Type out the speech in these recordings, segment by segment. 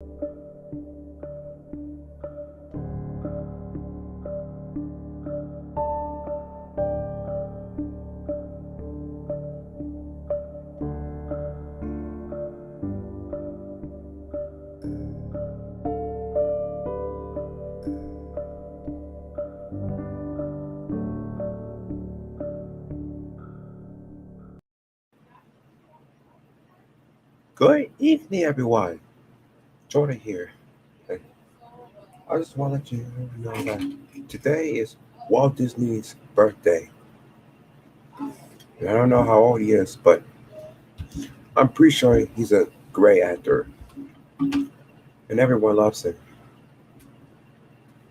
Good evening, everyone. Jordan here. And I just want to let you know that today is Walt Disney's birthday. And I don't know how old he is, but I'm pretty sure he's a great actor, and everyone loves him.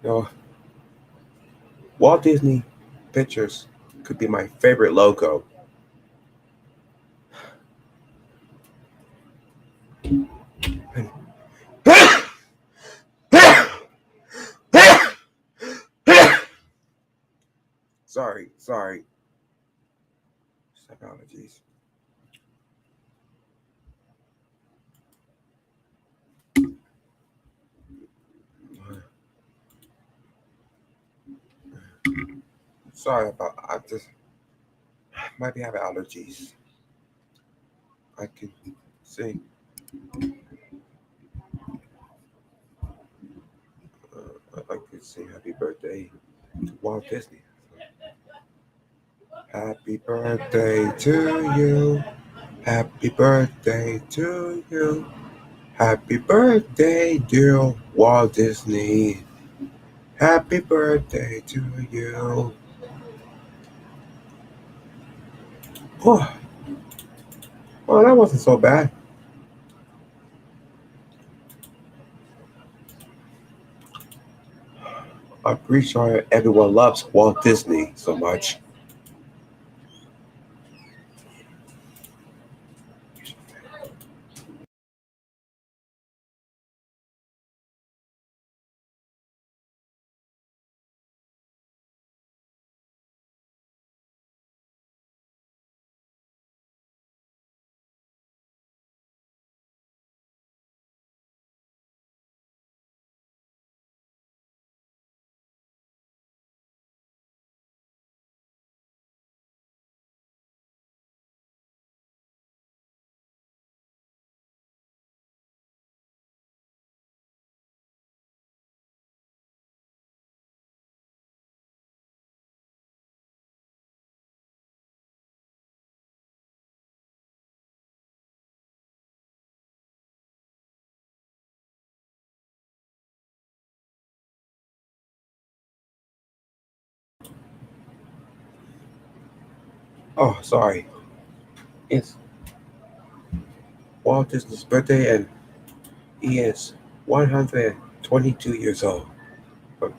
You know, Walt Disney Pictures could be my favorite logo. Sorry. Apologies. Sorry about. I just might be having allergies. I can sing. I'd like to sing Happy Birthday to Walt Disney. Happy birthday to you. Happy birthday to you. Happy birthday, dear Walt Disney. Happy birthday to you. Oh, well, that wasn't so bad. I'm pretty sure everyone loves Walt Disney so much. Oh, sorry. It's Walt Disney's birthday and he is 122 years old. But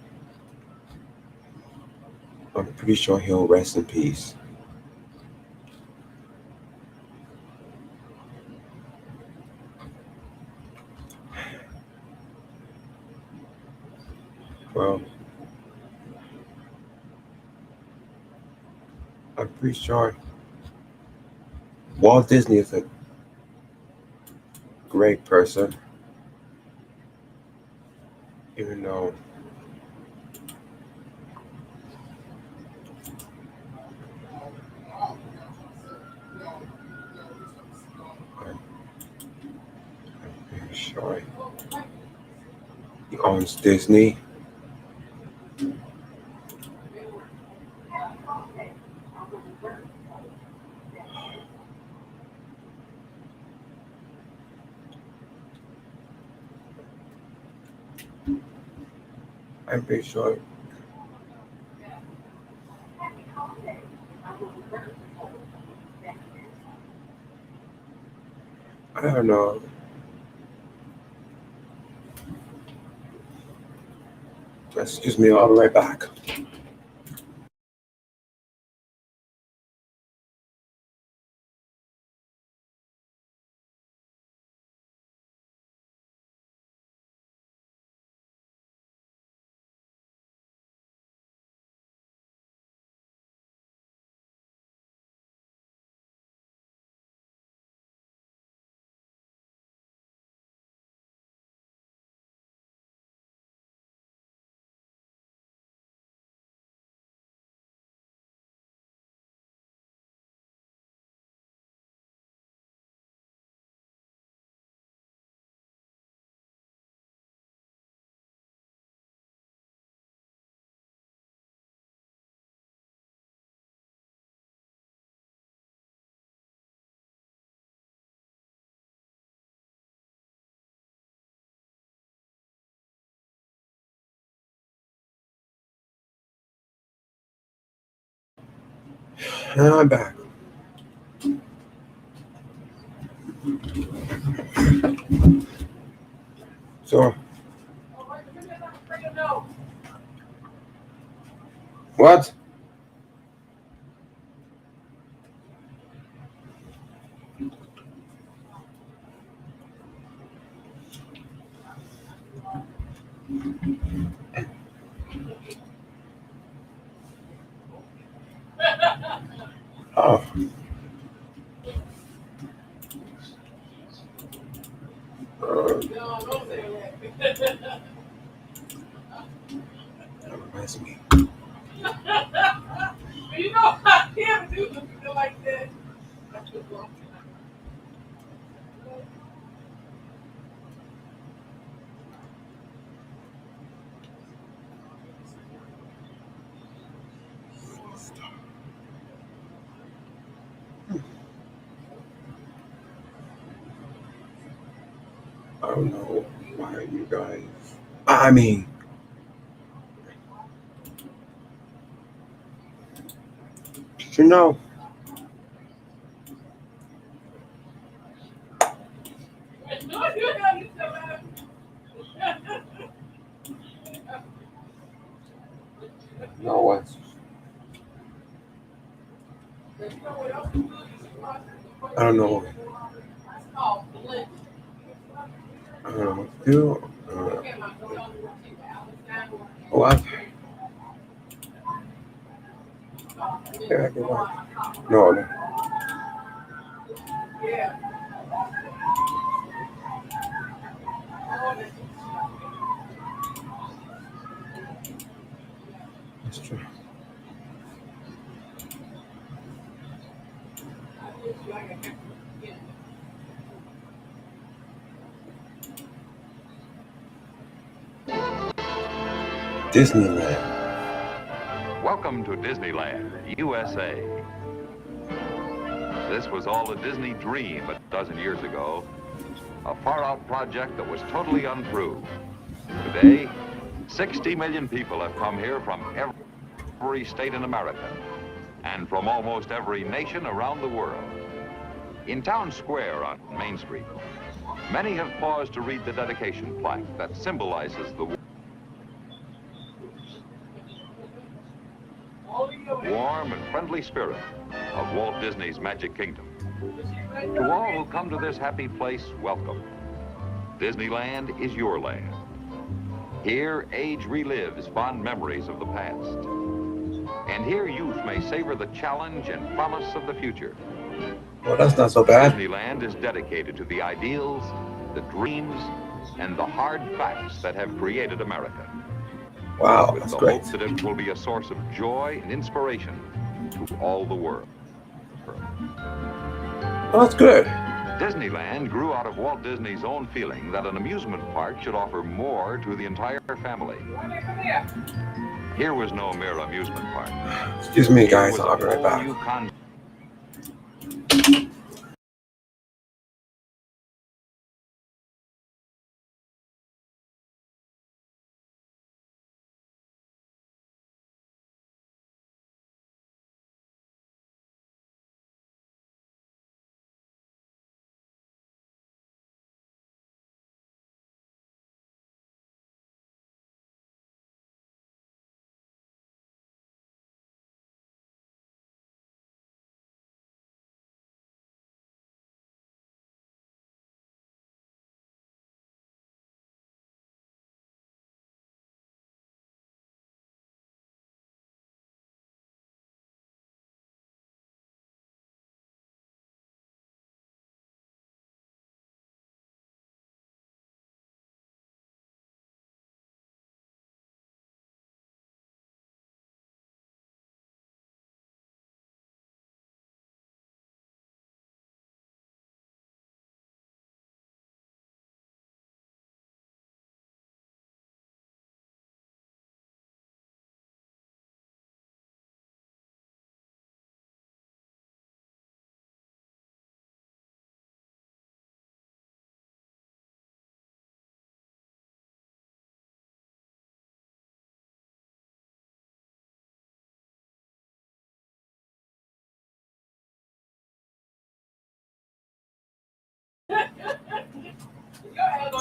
I'm pretty sure he'll rest in peace. Well, I'm pretty sure Walt Disney is a great person, even though I'm pretty sure he owns Disney. I'm pretty sure. I don't know. Excuse me, I'll be right back. And I'm back. So, what? Oh, that reminds me. I don't know why you guys. I mean, you know, you know what? I don't know. I don't know what to do. What? Yeah, I can watch. No, no. That's true. Disneyland. Welcome to Disneyland, USA. This was all a Disney dream a dozen years ago, a far-out project that was totally untrue. Today, 60 million people have come here from every state in America and from almost every nation around the world. In Town Square on Main Street, many have paused to read the dedication plaque that symbolizes the warm and friendly spirit of Walt Disney's Magic Kingdom. To all who come to this happy place, welcome. Disneyland is your land. Here, age relives fond memories of the past. And here, youth may savor the challenge and promise of the future. Well, that's not so bad. Disneyland is dedicated to the ideals, the dreams, and the hard facts that have created America. Wow, With that's the great. hope that it will be a source of joy and inspiration to all the world. Well, that's good. Disneyland grew out of Walt Disney's own feeling that an amusement park should offer more to the entire family. Here was no mere amusement park. Excuse me, Here guys. was I'll a be right whole back. new concept.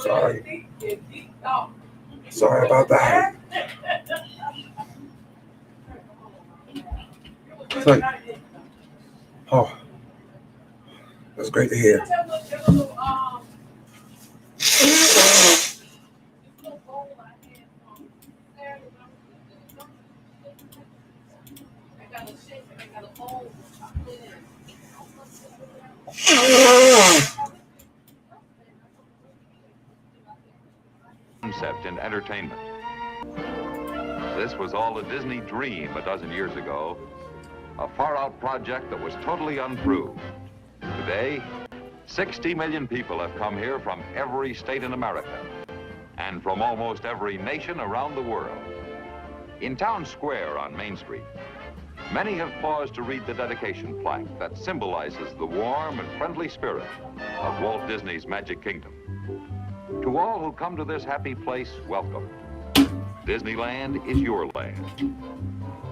Sorry. Sorry about that. So, oh, that's great to hear. Concept and entertainment. This was all a Disney dream a dozen years ago, a far-out project that was totally unproved. Today, 60 million people have come here from every state in America and from almost every nation around the world. In Town Square on Main Street, many have paused to read the dedication plaque that symbolizes the warm and friendly spirit of Walt Disney's Magic Kingdom. To all who come to this happy place, welcome. Disneyland is your land.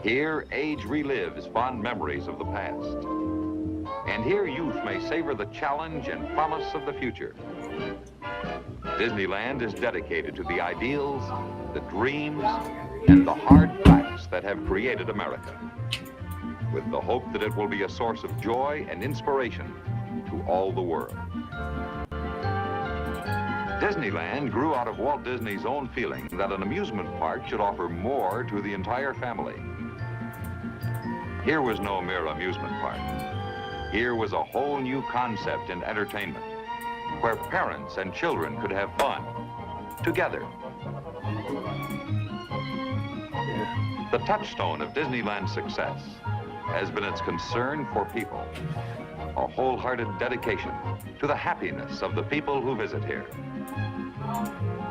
Here, age relives fond memories of the past. And here, youth may savor the challenge and promise of the future. Disneyland is dedicated to the ideals, the dreams, and the hard facts that have created America, with the hope that it will be a source of joy and inspiration to all the world. Disneyland grew out of Walt Disney's own feeling that an amusement park should offer more to the entire family. Here was no mere amusement park. Here was a whole new concept in entertainment, where parents and children could have fun together. The touchstone of Disneyland's success has been its concern for people, a wholehearted dedication to the happiness of the people who visit here.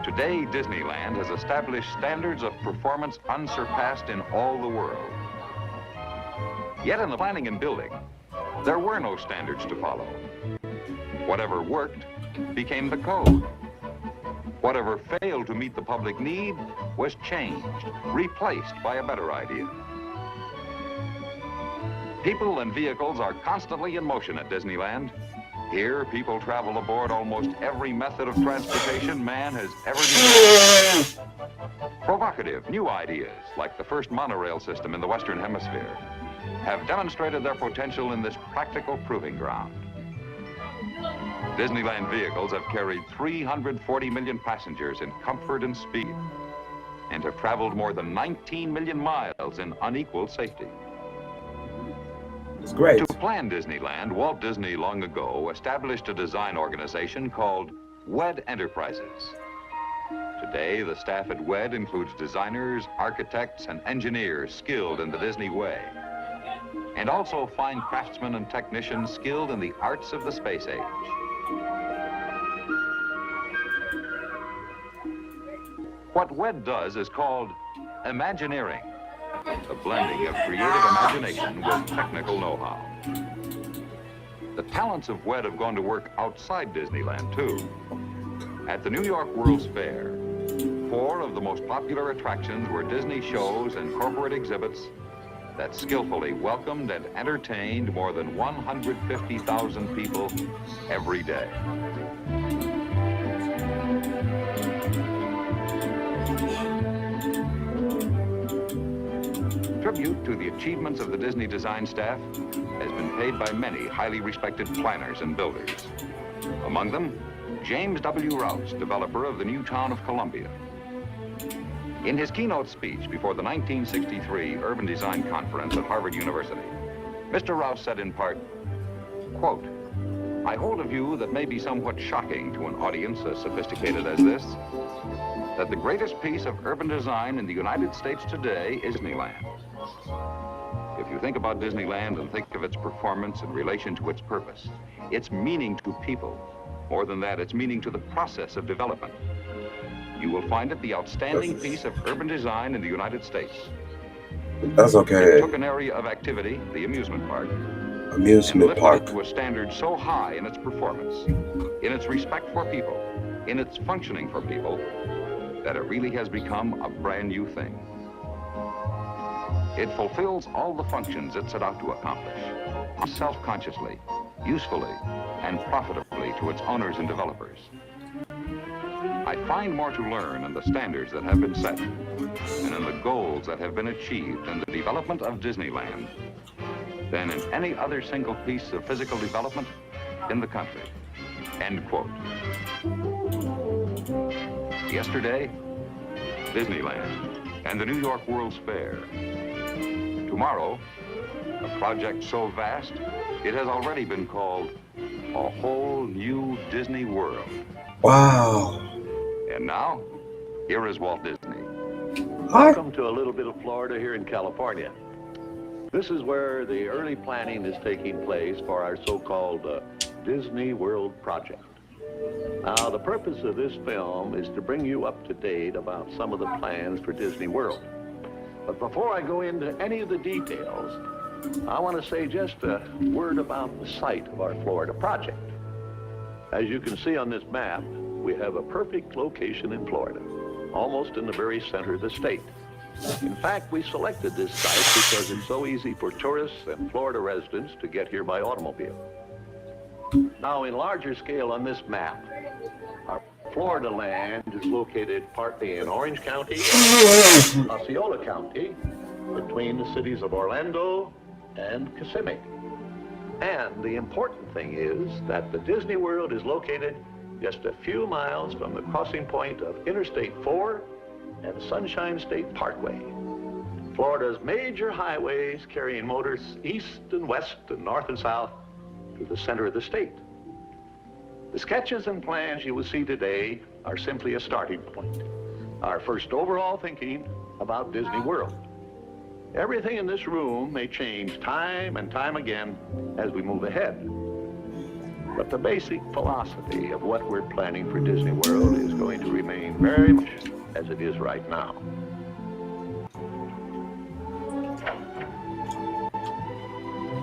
Today, Disneyland has established standards of performance unsurpassed in all the world. Yet in the planning and building, there were no standards to follow. Whatever worked became the code. Whatever failed to meet the public need was changed, replaced by a better idea. People and vehicles are constantly in motion at Disneyland. Here, people travel aboard almost every method of transportation man has ever developed. Provocative new ideas, like the first monorail system in the Western Hemisphere, have demonstrated their potential in this practical proving ground. Disneyland vehicles have carried 340 million passengers in comfort and speed, and have traveled more than 19 million miles in unequaled safety. It's great. To plan Disneyland, Walt Disney long ago established a design organization called WED Enterprises. Today, the staff at WED includes designers, architects, and engineers skilled in the Disney way, and also fine craftsmen and technicians skilled in the arts of the space age. What WED does is called Imagineering, a blending of creative imagination with technical know-how. The talents of WED have gone to work outside Disneyland, too. At the New York World's Fair, 4 of the most popular attractions were Disney shows and corporate exhibits that skillfully welcomed and entertained more than 150,000 people every day. Tribute to the achievements of the Disney design staff has been paid by many highly respected planners and builders. Among them, James W. Rouse, developer of the new town of Columbia. In his keynote speech before the 1963 Urban Design Conference at Harvard University, Mr. Rouse said in part, quote, "I hold a view that may be somewhat shocking to an audience as sophisticated as this, that the greatest piece of urban design in the United States today is Disneyland. If you think about Disneyland and think of its performance in relation to its purpose, its meaning to people, more than that, its meaning to the process of development, you will find it the outstanding piece of urban design in the United States." That's okay. It took an area of activity, the amusement park, Amusement and park. lifted it to a standard so high in its performance, in its respect for people, in its functioning for people, that it really has become a brand new thing. It fulfills all the functions it set out to accomplish, self-consciously, usefully, and profitably to its owners and developers. find more to learn in the standards that have been set and in the goals that have been achieved in the development of Disneyland than in any other single piece of physical development in the country. End quote. Yesterday, Disneyland and the New York World's Fair. Tomorrow, a project so vast, it has already been called a whole new Disney World. Wow. And now, here is Walt Disney. Welcome to a little bit of Florida here in California. This is where the early planning is taking place for our so-called Disney World project. Now, the purpose of this film is to bring you up to date about some of the plans for Disney World. But before I go into any of the details, I want to say just a word about the site of our Florida project. As you can see on this map, we have a perfect location in Florida, almost in the very center of the state. In fact, we selected this site because it's so easy for tourists and Florida residents to get here by automobile. Now, in larger scale on this map, our Florida land is located partly in Orange County and Osceola County, between the cities of Orlando and Kissimmee. And the important thing is that the Disney World is located just a few miles from the crossing point of Interstate 4 and Sunshine State Parkway, Florida's major highways carrying motors east and west and north and south to the center of the state. The sketches and plans you will see today are simply a starting point, our first overall thinking about Disney World. Everything in this room may change time and time again as we move ahead. But the basic philosophy of what we're planning for Disney World is going to remain very much as it is right now.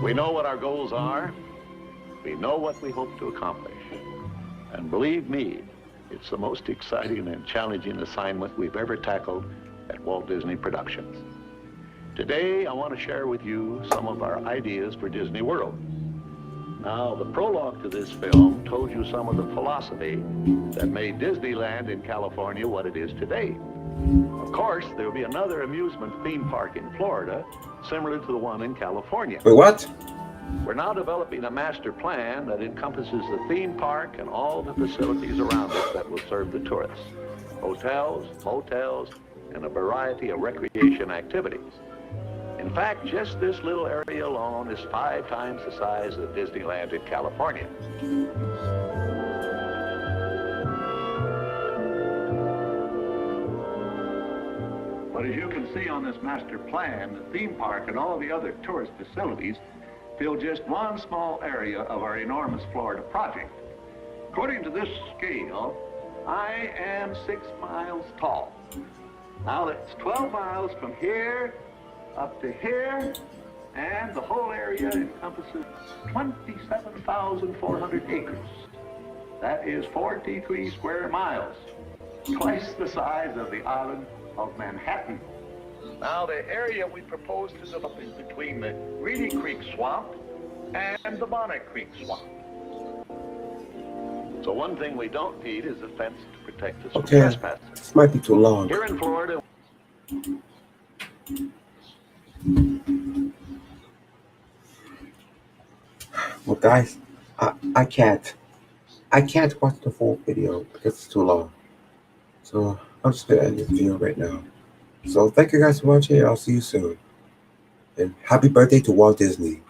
We know what our goals are. We know what we hope to accomplish. And believe me, it's the most exciting and challenging assignment we've ever tackled at Walt Disney Productions. Today, I want to share with you some of our ideas for Disney World. Now, the prologue to this film told you some of the philosophy that made Disneyland in California what it is today. Of course, there will be another amusement theme park in Florida, similar to the one in California. Wait, what? We're now developing a master plan that encompasses the theme park and all the facilities around it that will serve the tourists. Hotels, motels, and a variety of recreation activities. In fact, just this little area alone is 5 times the size of Disneyland in California. But as you can see on this master plan, the theme park and all the other tourist facilities fill just one small area of our enormous Florida project. According to this scale, I am 6 miles tall. Now that's 12 miles from here up to here, and the whole area encompasses 27,400 acres. That is 43 square miles, twice the size of the island of Manhattan. Now, the area we propose to develop is between the Reedy Creek Swamp and the Bonnet Creek Swamp. So one thing we don't need is a fence to protect us from trespassers. This might be too long. Here in Florida, well, guys, I can't watch the full video because it's too long. So I'm just gonna end this video right now. So thank you guys for watching. I'll see you soon. And happy birthday to Walt Disney.